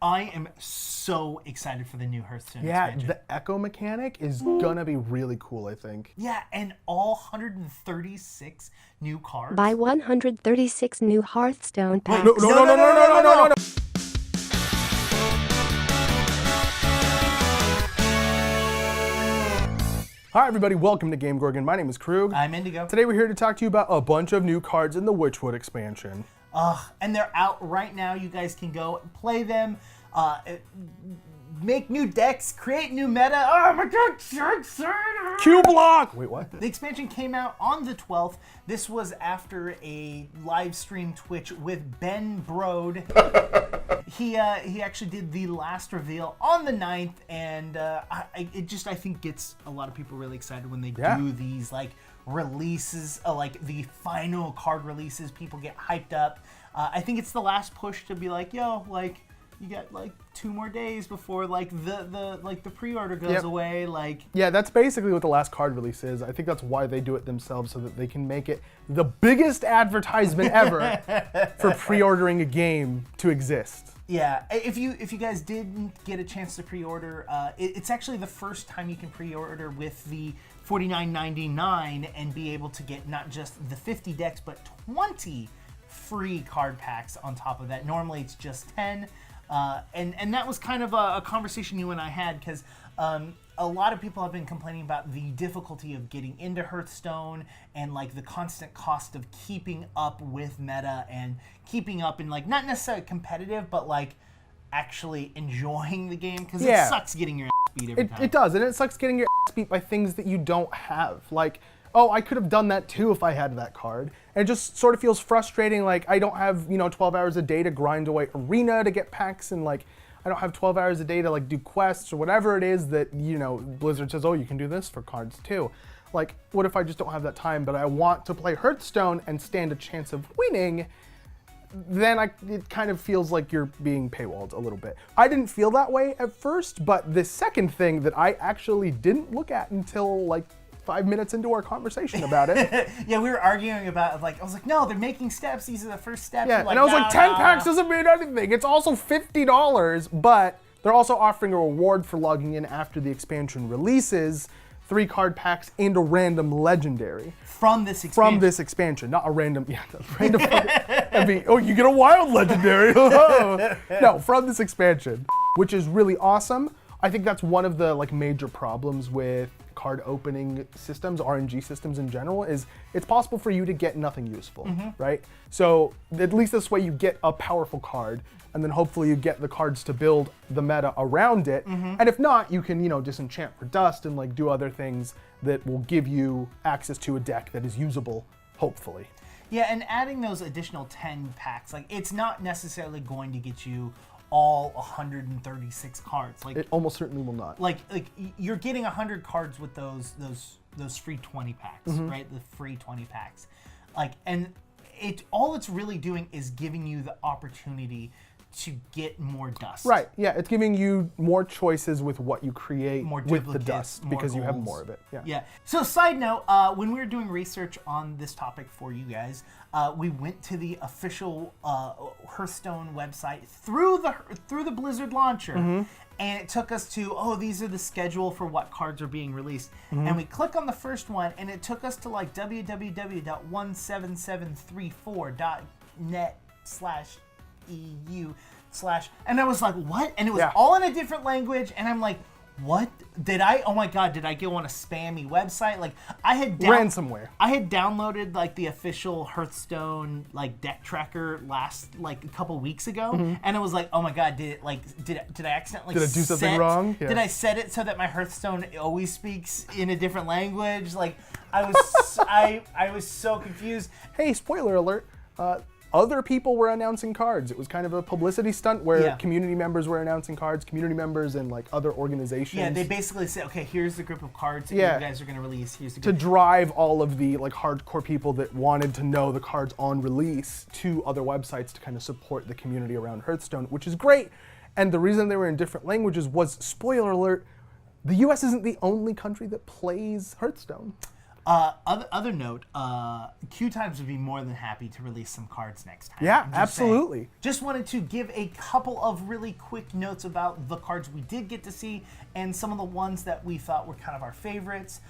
I am so excited for the new Hearthstone expansion. The echo mechanic is gonna be really cool, I think. Yeah, and all 136 new cards. Buy 136 new Hearthstone packs. No. Hi everybody, welcome to GameGorgon. My name is Krug. I'm Indigo. Today we're here to talk to you about a bunch of new cards in the Witchwood expansion. And they're out right now. You guys can go and play them, make new decks, create new meta. Oh my god, so excited! Q block! Wait, what? The expansion came out on the 12th. This was after a live stream Twitch with Ben Brode. He actually did the last reveal on the 9th, and I think gets a lot of people really excited when they do these like releases, like the final card releases. People get hyped up. I think it's the last push to be like, yo, like you got like 2 more days before like the pre-order goes away. Like, yeah, that's basically what the last card release is. I think that's why they do it themselves, so that they can make it the biggest advertisement ever for pre-ordering a game to exist. Yeah, if you guys didn't get a chance to pre-order, it's actually the first time you can pre-order with the $49.99 and be able to get not just the 50 decks, but 20 free card packs on top of that. Normally it's just 10. And that was kind of a conversation you and I had, because a lot of people have been complaining about the difficulty of getting into Hearthstone and like the constant cost of keeping up with meta and keeping up in like not necessarily competitive, but like actually enjoying the game, because it sucks getting your ass beat every time. It does, and it sucks getting your ass beat by things that you don't have. Like, oh, I could have done that too if I had that card. And it just sort of feels frustrating, like I don't have, 12 hours a day to grind away arena to get packs, and like I don't have 12 hours a day to like do quests or whatever it is that, Blizzard says, oh, you can do this for cards too. Like, what if I just don't have that time, but I want to play Hearthstone and stand a chance of winning? Then it kind of feels like you're being paywalled a little bit. I didn't feel that way at first, but the second thing that I actually didn't look at until like 5 minutes into our conversation about it. Yeah, we were arguing about, like, I was like, no, they're making steps. These are the first steps. Yeah, and I was like, 10 packs doesn't mean anything. It's also $50, but they're also offering a reward for logging in after the expansion releases, 3 card packs and a random legendary. From this expansion. From this expansion, not a random, random. That'd be, oh, you get a wild legendary. No, from this expansion, which is really awesome. I think that's one of the like major problems with card opening systems, RNG systems in general, is it's possible for you to get nothing useful, right? So at least this way you get a powerful card, and then hopefully you get the cards to build the meta around it. And if not, you can, disenchant for dust and like do other things that will give you access to a deck that is usable, hopefully. Yeah, and adding those additional 10 packs, like it's not necessarily going to get you all 136 cards. Like, it almost certainly will not. Like you're getting 100 cards with those free 20 packs, right? The free 20 packs. Like, and all it's really doing is giving you the opportunity to get more dust. Right, yeah, it's giving you more choices with what you create with the dust, because you have more of it. Yeah. So side note, when we were doing research on this topic for you guys, we went to the official Hearthstone website through the Blizzard launcher, and it took us to, these are the schedule for what cards are being released. And we click on the first one, and it took us to like www.17734.net/EU/ and I was like, what? And it was all in a different language, and I'm like, what? Oh my god, did I go on a spammy website? Like, I had ransomware. I had downloaded like the official Hearthstone like deck tracker like a couple weeks ago, and I was like, oh my god, did I accidentally do something wrong? Did I set it so that my Hearthstone always speaks in a different language? Like, I was I was so confused. Hey, spoiler alert. Other people were announcing cards. It was kind of a publicity stunt where community members were announcing cards, community members and like other organizations. Yeah, they basically said, okay, here's the group of cards that you guys are going to release. Here's the group. To drive all of the like hardcore people that wanted to know the cards on release to other websites to kind of support the community around Hearthstone, which is great. And the reason they were in different languages was, spoiler alert, the US isn't the only country that plays Hearthstone. Other note, QueueTimes would be more than happy to release some cards next time. Yeah, I'm just absolutely. saying. Just wanted to give a couple of really quick notes about the cards we did get to see and some of the ones that we thought were kind of our favorites.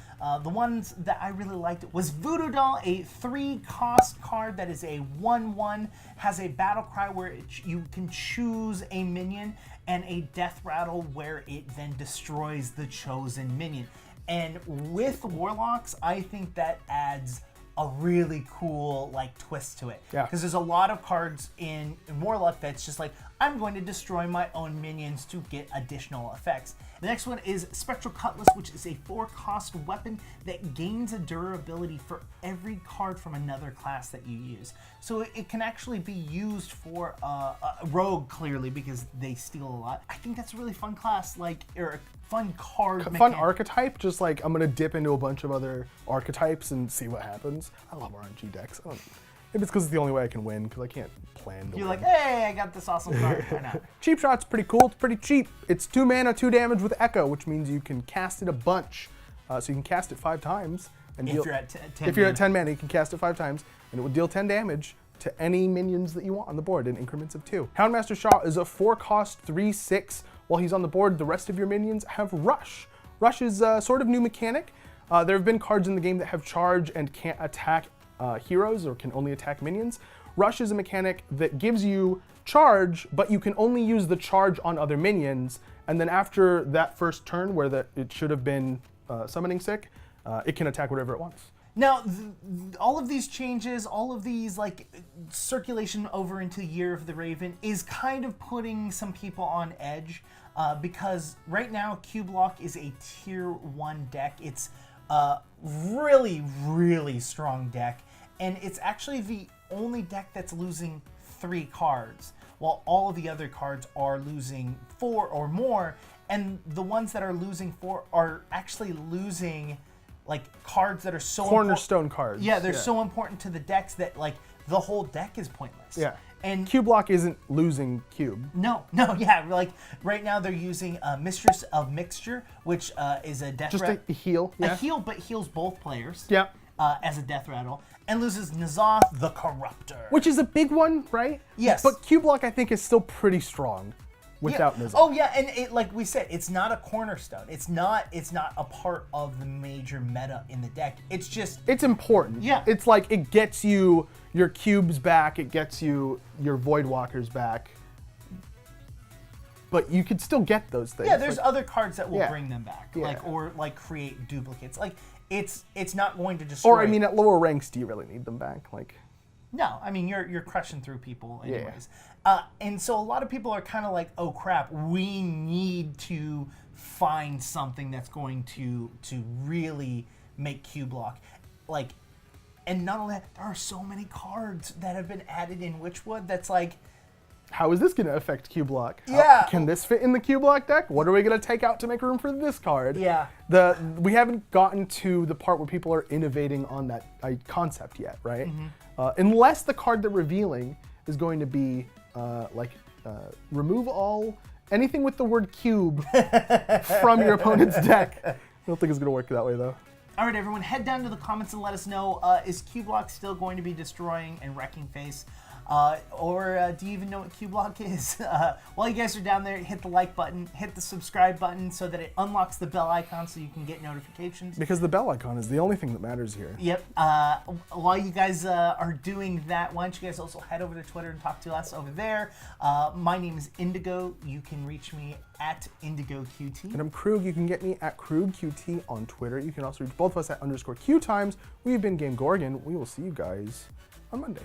The ones that I really liked was Voodoo Doll, a 3-cost card that is a 1/1, has a battle cry where you can choose a minion, and a death rattle where it then destroys the chosen minion. And with Warlocks, I think that adds a really cool twist to it. Yeah. Because there's a lot of cards in Warlock that's just like, I'm going to destroy my own minions to get additional effects. The next one is Spectral Cutlass, which is a 4-cost weapon that gains a durability for every card from another class that you use. So it can actually be used for a rogue, clearly, because they steal a lot. I think that's a really fun class, or a fun card Fun mechanic. archetype, just like I'm gonna dip into a bunch of other archetypes and see what happens. I love RNG decks. I don't know. Maybe it's because it's the only way I can win, because I can't plan to You're win. like, hey, I got this awesome card. Why not? Cheap Shot's pretty cool. It's pretty cheap. It's 2 mana, 2 damage with Echo, which means you can cast it a bunch. So you can cast it 5 times. And If deal, you're at 10 if you're at mana. 10 mana, you can cast it 5 times, and it will deal 10 damage to any minions that you want on the board in increments of 2. Houndmaster Shaw is a 4-cost 3/6. While he's on the board, the rest of your minions have Rush. Rush is a sort of new mechanic. There have been cards in the game that have charge and can't attack heroes or can only attack minions. Rush is a mechanic that gives you charge, but you can only use the charge on other minions, and then after that first turn where it should have been summoning sick, it can attack whatever it wants. Now, all of these changes, all of these circulation over into Year of the Raven is kind of putting some people on edge because right now QBlock is a tier 1 deck. It's a really, really strong deck, and it's actually the only deck that's losing 3 cards, while all of the other cards are losing 4 or more, and the ones that are losing 4 are actually losing cards that are so Cornerstone cards. Yeah, they're so important to the decks that the whole deck is pointless. Yeah. And QBlock isn't losing cube. no, yeah, right now they're using Mistress of Mixture, which is a death Just rattle. a heal. Yeah. A heal, but heals both players. Yeah. As a death rattle, and loses N'Zoth the Corruptor. Which is a big one, right? Yes. But QBlock, I think, is still pretty strong without N'Zoth. Oh yeah, and it, like we said, it's not a cornerstone. It's not a part of the major meta in the deck. It's just It's important. Yeah. It's like it gets you your cubes back, it gets you your Voidwalkers back. But you could still get those things. yeah. There's other cards that will Yeah. bring them back, Yeah. or create duplicates. It's not going to destroy. Or I mean, at lower ranks, do you really need them back? No, I mean you're crushing through people Yeah. anyways. And so a lot of people are kind of like, oh crap, we need to find something that's going to really make QBlock. And not only that, there are so many cards that have been added in Witchwood that's How is this going to affect QBlock? Yeah. Can this fit in the QBlock deck? What are we going to take out to make room for this card? Yeah. We haven't gotten to the part where people are innovating on that concept yet, right? Unless the card they're revealing is going to be remove anything with the word cube from your opponent's deck. I don't think it's going to work that way, though. All right, everyone, head down to the comments and let us know, is QBlock still going to be destroying and wrecking face? Or do you even know what QBlock is? While you guys are down there, hit the like button, hit the subscribe button so that it unlocks the bell icon so you can get notifications. Because the bell icon is the only thing that matters here. Yep. While you guys are doing that, why don't you guys also head over to Twitter and talk to us over there. My name is Indigo. You can reach me at IndigoQT. And I'm Krug. You can get me at KrugQT on Twitter. You can also reach both of us at _QueueTimes. We've been GameGorgon. We will see you guys on Monday.